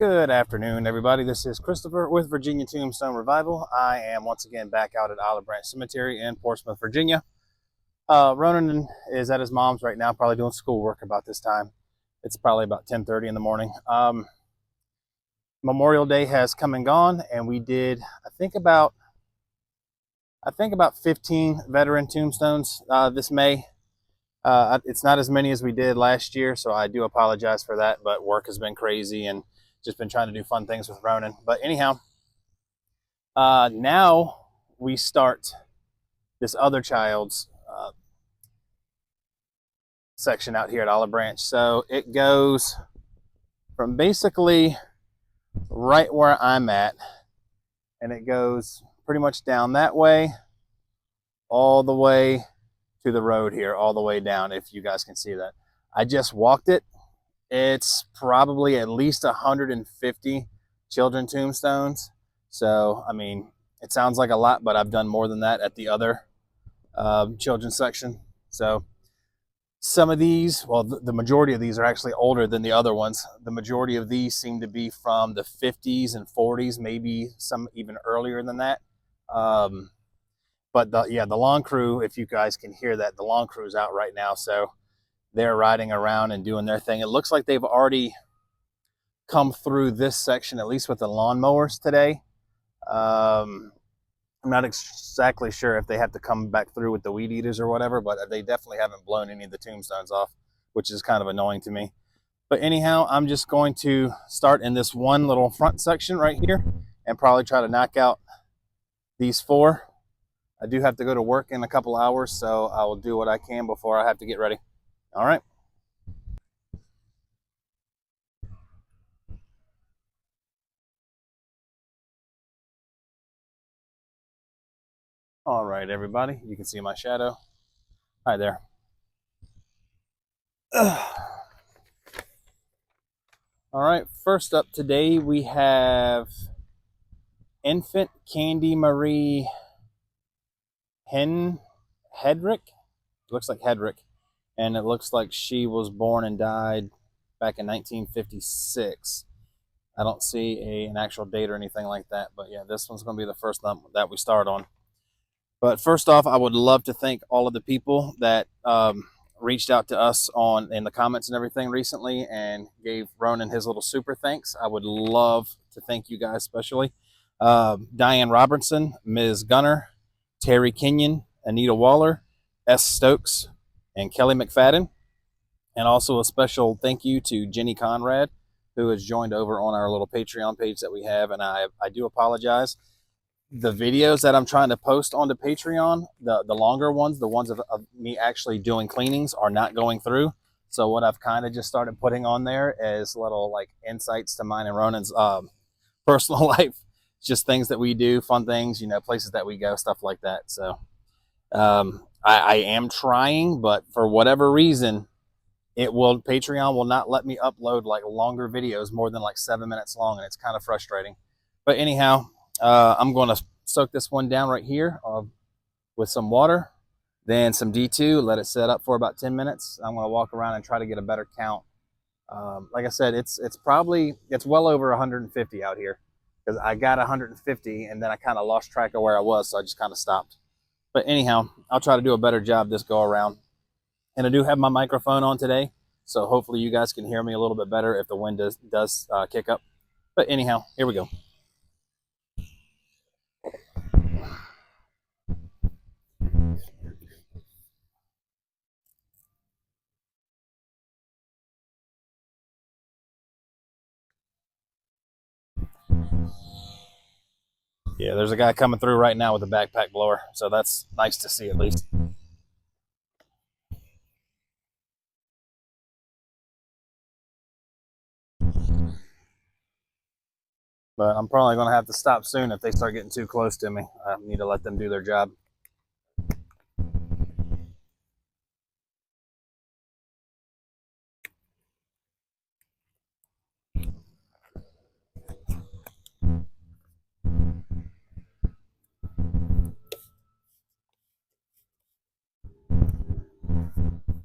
Good afternoon, everybody. This is Christopher with Virginia Tombstone Revival. I am once again back out at Olive Branch Cemetery in Portsmouth, Virginia. Ronan is at his mom's right now, probably doing schoolwork about this time. It's probably about 10:30 in the morning. Memorial Day has come and gone, and we did, I think about 15 veteran tombstones this May. It's not as many as we did last year, so I do apologize for that, but work has been crazy and just been trying to do fun things with Ronan. But anyhow, now we start this other child's section out here at Olive Branch. So it goes from basically right where I'm at, and it goes pretty much down that way, all the way to the road here, all the way down, if you guys can see that. I just walked it. It's probably at least 150 children tombstones. So, I mean, it sounds like a lot, but I've done more than that at the other children's section. So some of these, well, the majority of these are actually older than the other ones. The majority of these seem to be from the 50s and 40s, maybe some even earlier than that. But the lawn crew, if you guys can hear that, the lawn crew is out right now. So they're riding around and doing their thing. It looks like they've already come through this section, at least with the lawnmowers today. I'm not exactly sure if they have to come back through with the weed eaters or whatever, but they definitely haven't blown any of the tombstones off, which is kind of annoying to me. But anyhow, I'm just going to start in this one little front section right here and probably try to knock out these 4. I do have to go to work in a couple hours, so I will do what I can before I have to get ready. All right. All right, everybody. You can see my shadow. Hi there. All right. First up today, we have infant Candy Marie Hedrick. Looks like Hedrick. And it looks like she was born and died back in 1956. I don't see an actual date or anything like that, but yeah, this one's going to be the first one that we start on. But first off, I would love to thank all of the people that reached out to us in the comments and everything recently and gave Ronan his little super thanks. I would love to thank you guys especially. Diane Robertson, Ms. Gunner, Terry Kenyon, Anita Waller, S. Stokes, and Kelly McFadden. And also a special thank you to Jenny Conrad, who has joined over on our little Patreon page that we have. And I do apologize. The videos that I'm trying to post onto Patreon, the longer ones, the ones of me actually doing cleanings, are not going through. So what I've kind of just started putting on there is little like insights to mine and Ronan's personal life. Just things that we do, fun things, you know, places that we go, stuff like that. So I am trying, but for whatever reason, Patreon will not let me upload like longer videos more than like 7 minutes long, and it's kind of frustrating. But anyhow, I'm going to soak this one down right here with some water, then some D2, let it set up for about 10 minutes. I'm going to walk around and try to get a better count. Like I said, it's well over 150 out here, because I got 150 and then I kind of lost track of where I was, so I just kind of stopped. But anyhow, I'll try to do a better job this go around. And I do have my microphone on today, so hopefully you guys can hear me a little bit better if the wind does kick up. But anyhow, here we go. Yeah, there's a guy coming through right now with a backpack blower, so that's nice to see at least. But I'm probably going to have to stop soon if they start getting too close to me. I need to let them do their job.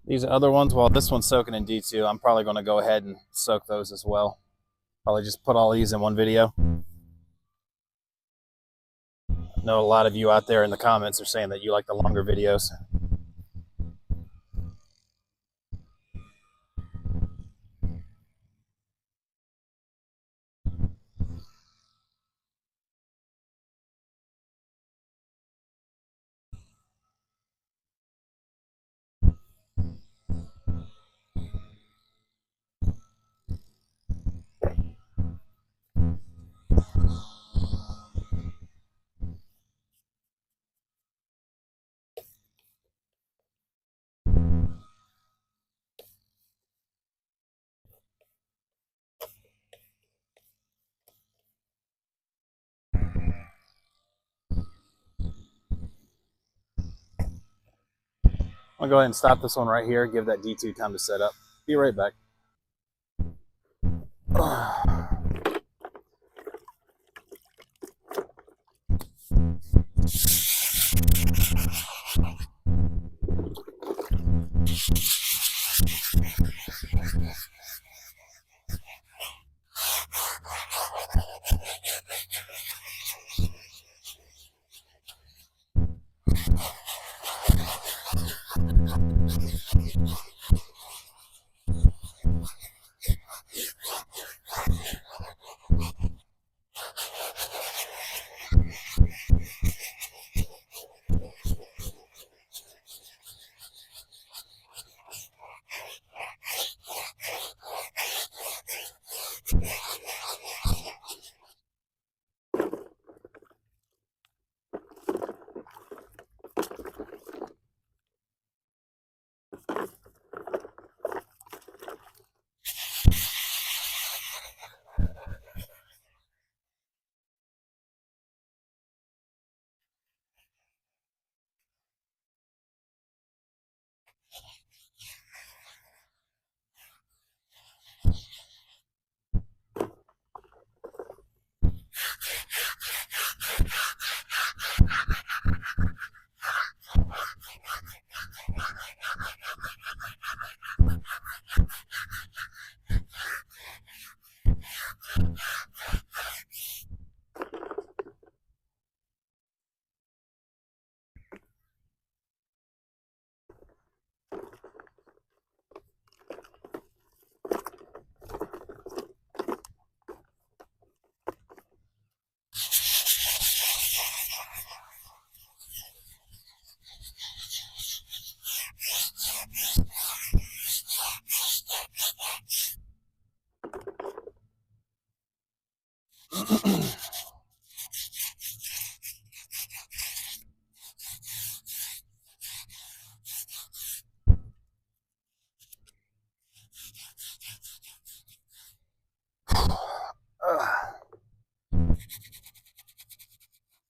These other ones, well, this one's soaking in D2. I'm probably going to go ahead and soak those as well. Probably just put all these in one video. I know a lot of you out there in the comments are saying that you like the longer videos. I'm going to go ahead and stop this one right here, give that D2 time to set up. Be right back.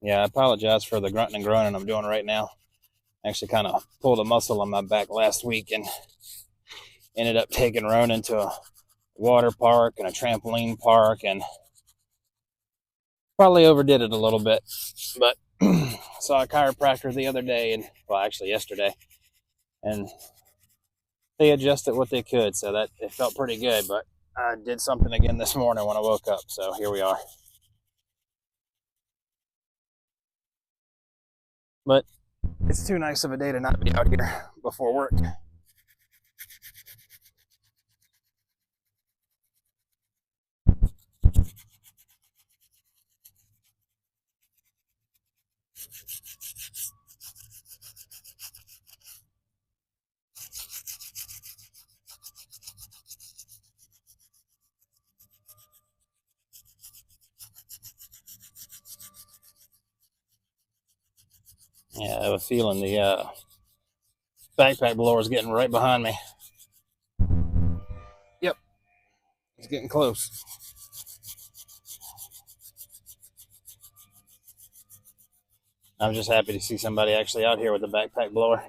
Yeah, I apologize for the grunting and groaning I'm doing right now. I actually kind of pulled a muscle on my back last week and ended up taking Ronan to a water park and a trampoline park and probably overdid it a little bit. But saw a chiropractor the other day, and well, actually yesterday, and they adjusted what they could, so that it felt pretty good. But I did something again this morning when I woke up, so here we are. But it's too nice of a day to not be out here before work. Yeah, I have a feeling the backpack blower is getting right behind me. Yep, it's getting close. I'm just happy to see somebody actually out here with a backpack blower.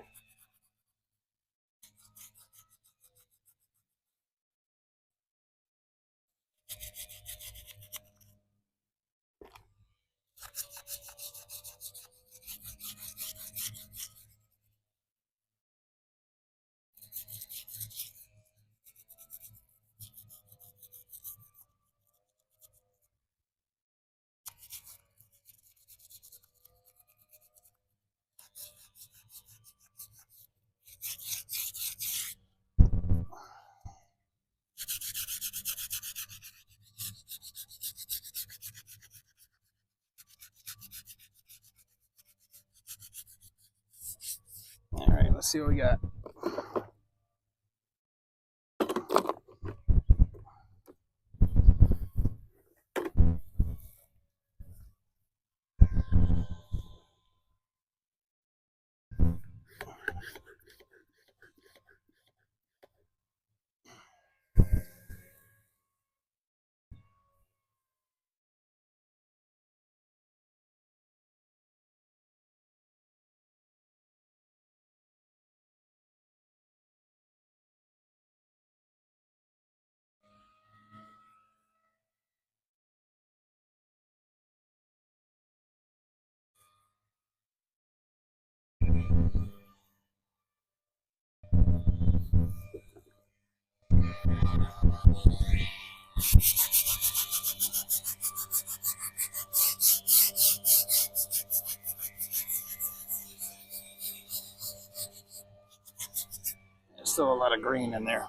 see what we got. There's still a lot of green in there.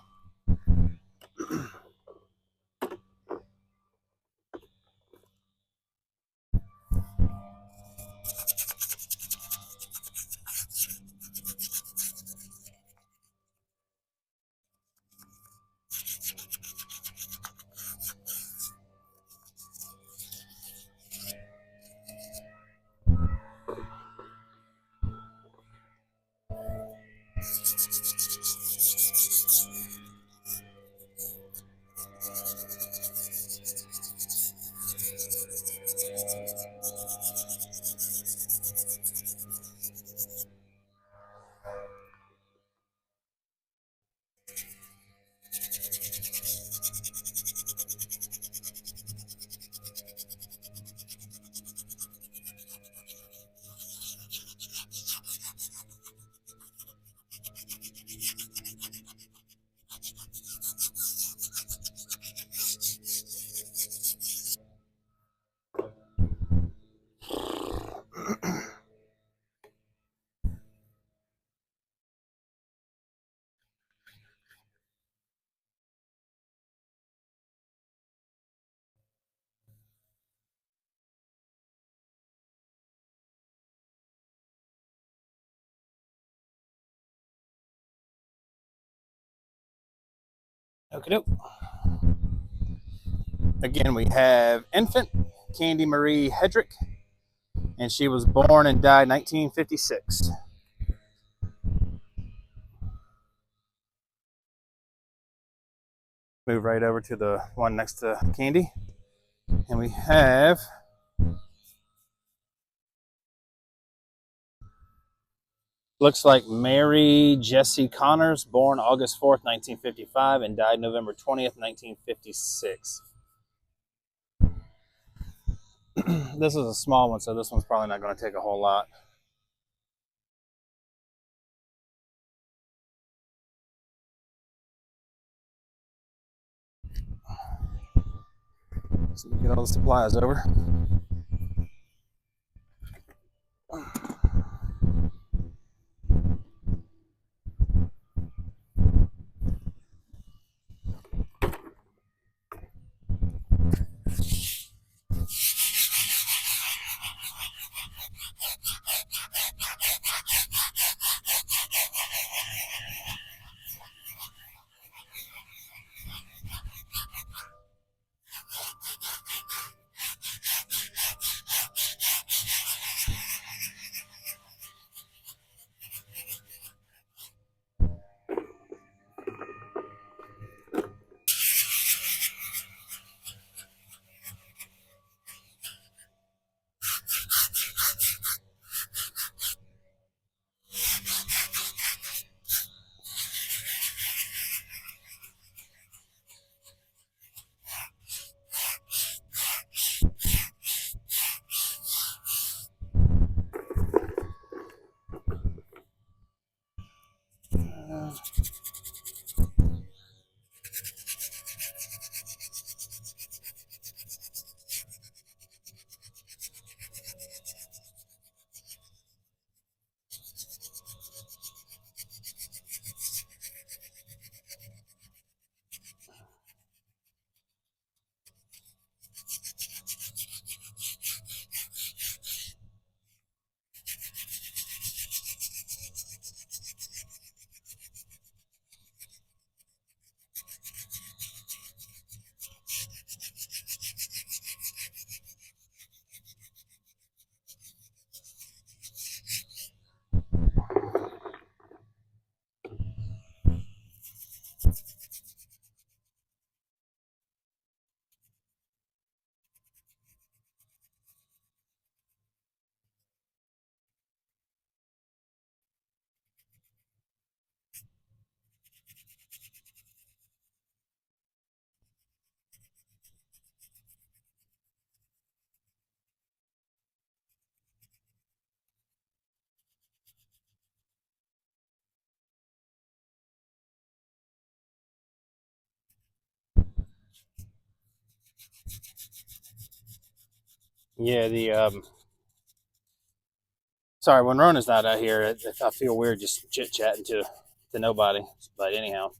Okay, doke. Again, we have infant Candy Marie Hedrick, and she was born and died 1956. Move right over to the one next to Candy, and we have looks like Mary Jessie Connors, born August 4th, 1955, and died November 20th, 1956. This is a small one, so this one's probably not going to take a whole lot. So we get all the supplies over. Yeah, the sorry, when Rona's not out here, I feel weird just chit chatting to nobody. But anyhow,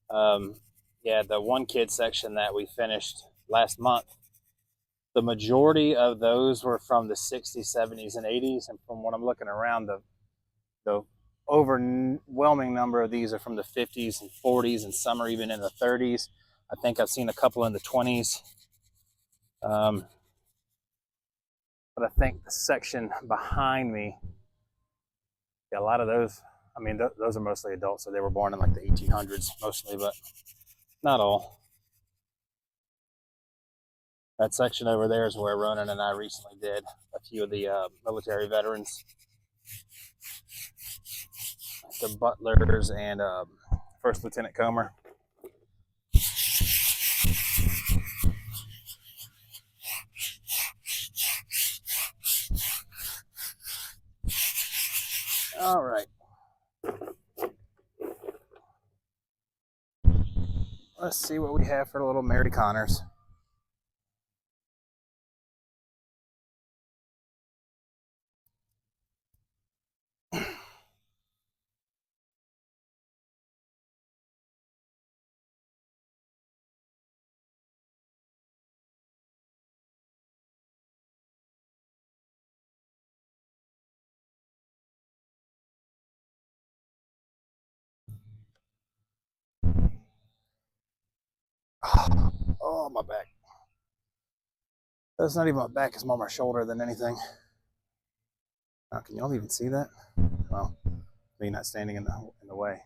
um, yeah, the one kid section that we finished last month, the majority of those were from the 60s, 70s, and 80s. And from what I'm looking around, the overwhelming number of these are from the 50s and 40s, and some are even in the 30s. I think I've seen a couple in the 20s. But I think the section behind me, yeah, a lot of those, I mean, those are mostly adults, so they were born in like the 1800s mostly, but not all. That section over there is where Ronan and I recently did a few of the military veterans, the butlers and First Lieutenant Comer. All right. Let's see what we have for little Mary Connors. Oh, my back. That's not even my back, it's more my shoulder than anything. Oh, can y'all even see that? Well, me not standing in the way.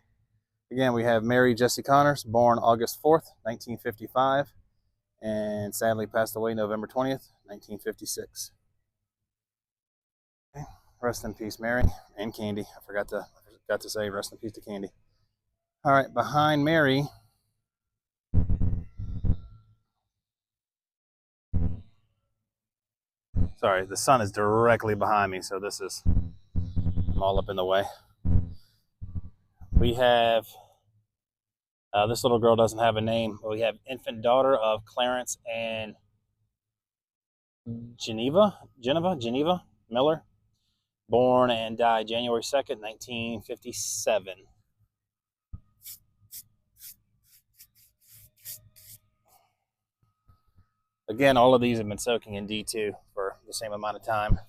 Again, we have Mary Jessie Connors, born August 4th, 1955, and sadly passed away November 20th, 1956. Okay. Rest in peace, Mary and Candy. I forgot to say rest in peace to Candy. All right, behind Mary, sorry, the sun is directly behind me, so I'm all up in the way. We have, this little girl doesn't have a name, but we have infant daughter of Clarence and Geneva Miller, born and died January 2nd, 1957. Again, all of these have been soaking in D2 for the same amount of time.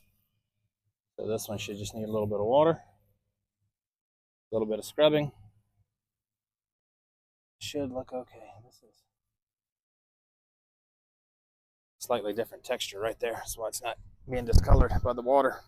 So this one should just need a little bit of water, a little bit of scrubbing. Should look okay. This is slightly different texture right there. That's why it's not being discolored by the water.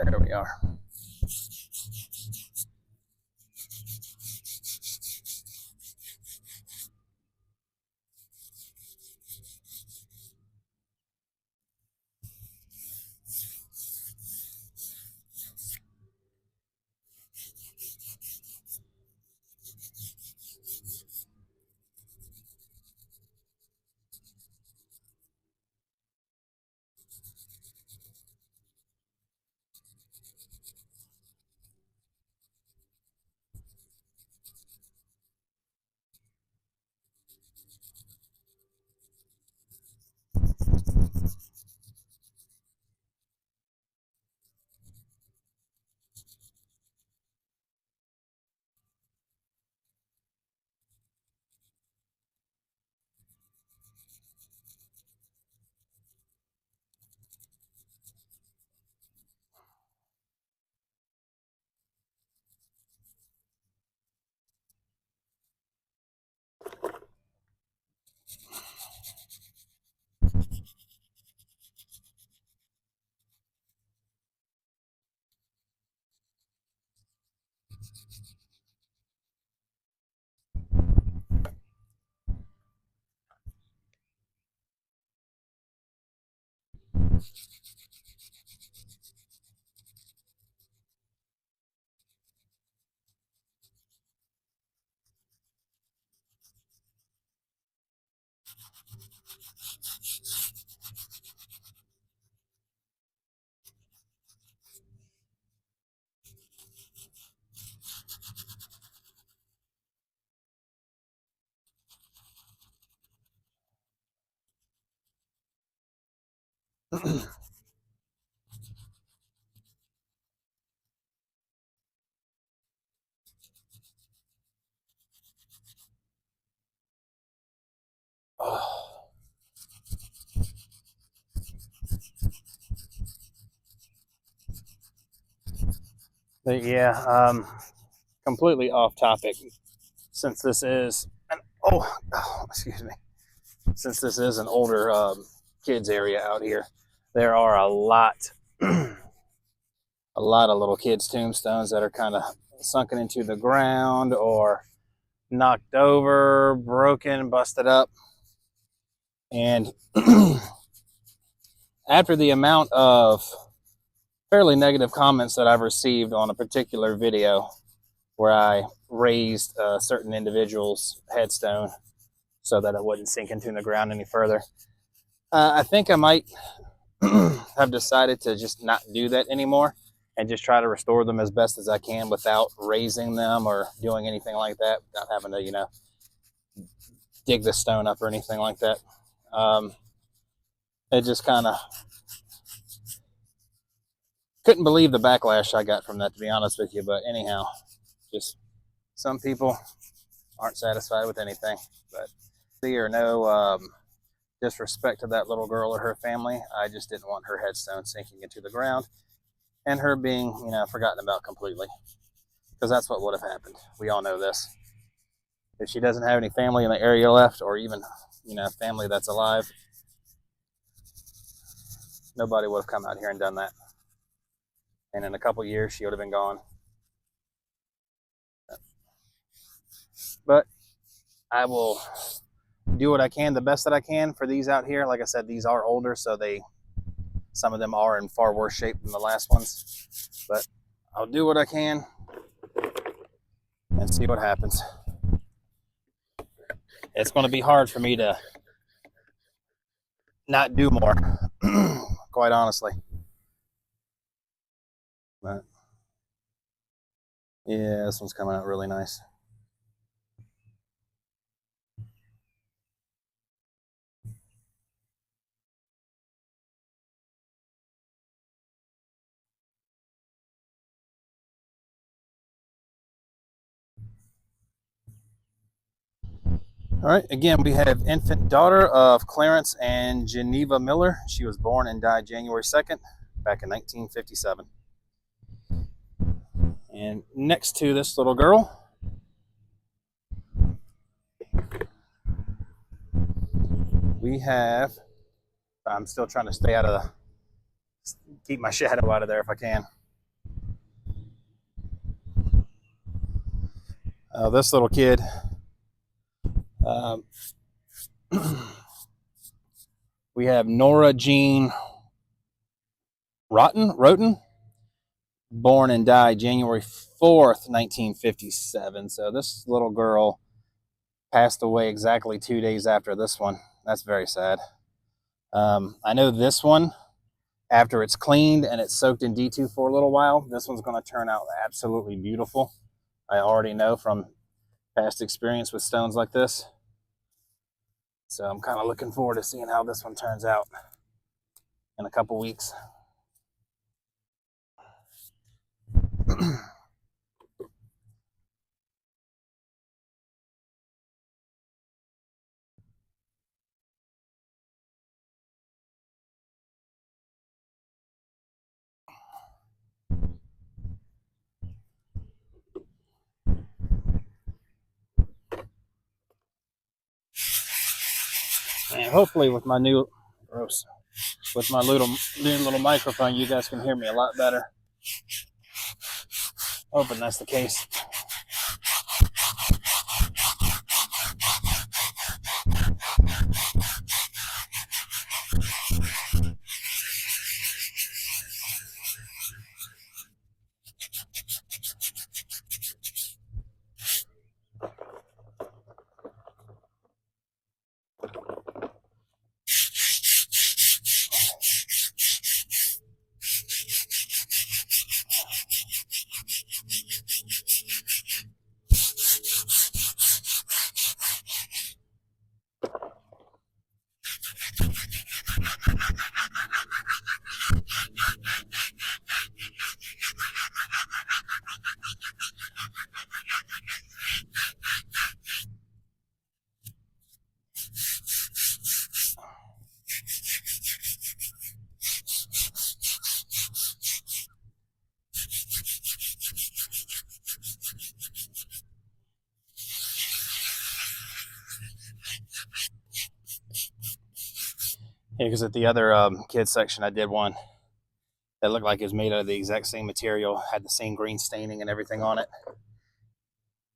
There we are. But yeah, completely off topic. Since this is an excuse me, since this is an older kids area out here, there are a lot, a lot of little kids' tombstones that are kind of sunken into the ground or knocked over, broken, busted up, and after the amount of fairly negative comments that I've received on a particular video where I raised a certain individual's headstone so that it wouldn't sink into the ground any further, I think I might have decided to just not do that anymore and just try to restore them as best as I can without raising them or doing anything like that, without having to, dig the stone up or anything like that. It just kind of couldn't believe the backlash I got from that, to be honest with you. But anyhow, just some people aren't satisfied with anything. But there no disrespect to that little girl or her family. I just didn't want her headstone sinking into the ground and her being, forgotten about completely, because that's what would have happened. We all know this. If she doesn't have any family in the area left, or even, family that's alive, nobody would have come out here and done that. And in a couple years, she would have been gone. But I will do what I can, the best that I can for these out here. Like I said, these are older, so some of them are in far worse shape than the last ones. But I'll do what I can and see what happens. It's going to be hard for me to not do more, quite honestly. But yeah, this one's coming out really nice. All right, again, we have infant daughter of Clarence and Geneva Miller. She was born and died January 2nd, back in 1957. And next to this little girl, we have, I'm still trying to stay out of keep my shadow out of there if I can. This little kid, we have Nora Wroten, born and died January 4th, 1957. So this little girl passed away exactly 2 days after this one. That's very sad. I know this one, after it's cleaned and it's soaked in D2 for a little while, this one's going to turn out absolutely beautiful. I already know from past experience with stones like this. So I'm kind of looking forward to seeing how this one turns out in a couple weeks. And hopefully with my new little microphone, you guys can hear me a lot better. Hoping that's the case. Yeah, because at the other kids section, I did one that looked like it was made out of the exact same material, had the same green staining and everything on it.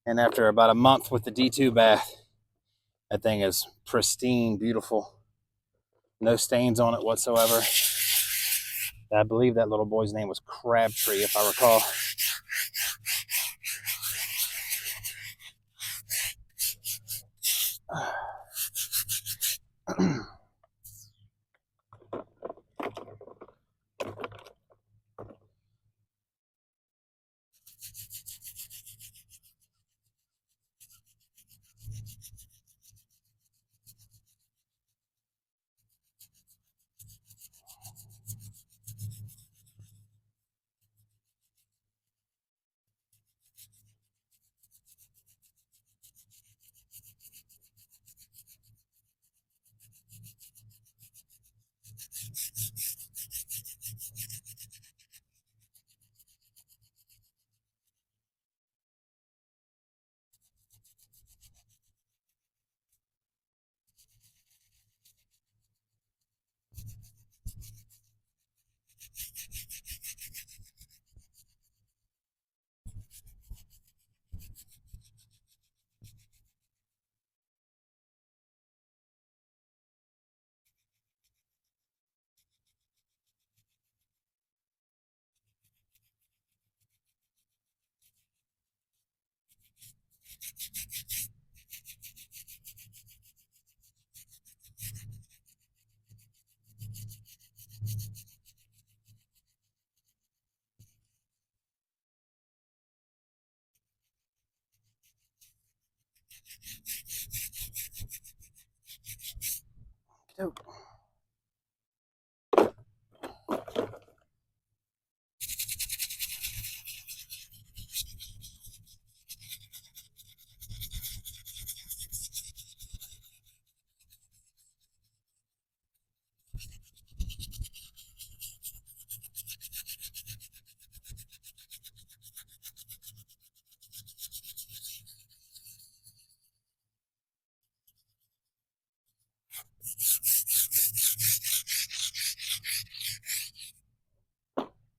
And after about a month with the D2 bath, that thing is pristine, beautiful. No stains on it whatsoever. I believe that little boy's name was Crabtree, if I recall.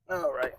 All right.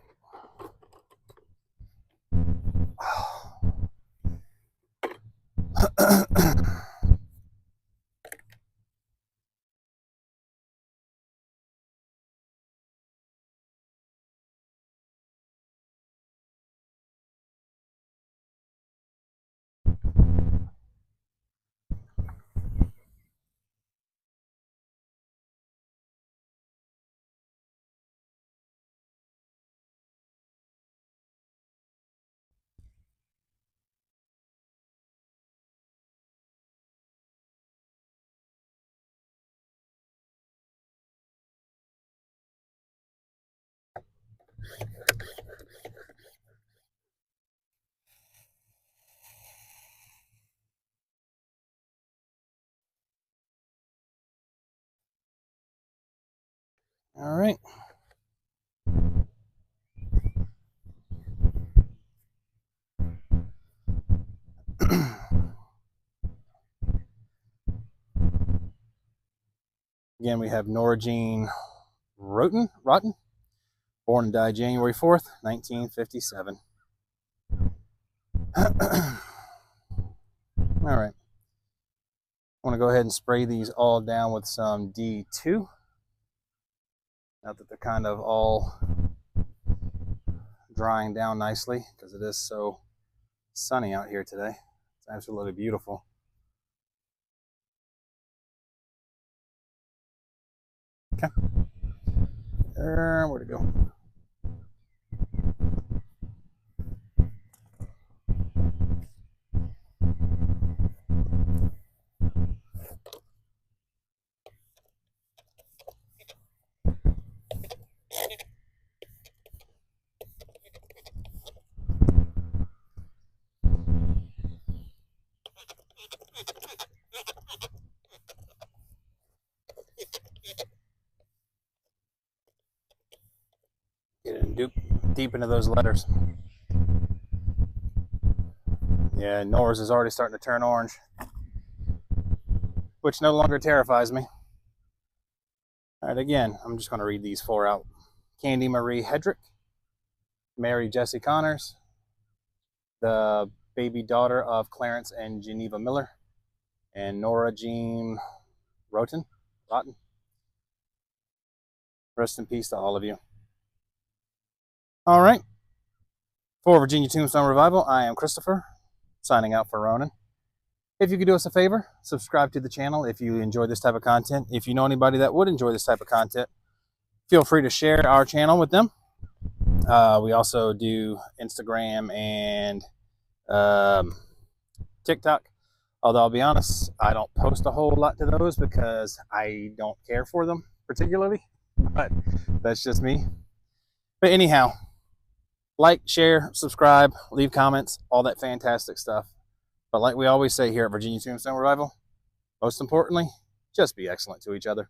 All right. Again, we have Nora Wroten, born and died January 4th, 1957. All right. I want to go ahead and spray these all down with some D2. Now that they're kind of all drying down nicely because it is so sunny out here today. It's absolutely beautiful. Okay. Where'd it go? Get it deep into those letters. Yeah, Nora's is already starting to turn orange, which no longer terrifies me. All right, again, I'm just going to read these four out. Candy Marie Hedrick, Mary Jessie Connors, the baby daughter of Clarence and Geneva Miller, and Nora Jean Wroten. Rest in peace to all of you. All right. For Virginia Tombstone Revival, I am Christopher, signing out for Ronan. If you could do us a favor, subscribe to the channel if you enjoy this type of content. If you know anybody that would enjoy this type of content, feel free to share our channel with them. We also do Instagram and TikTok. Although I'll be honest, I don't post a whole lot to those because I don't care for them particularly. But that's just me. But anyhow, like, share, subscribe, leave comments, all that fantastic stuff. But like we always say here at Virginia Tombstone Revival, most importantly, just be excellent to each other.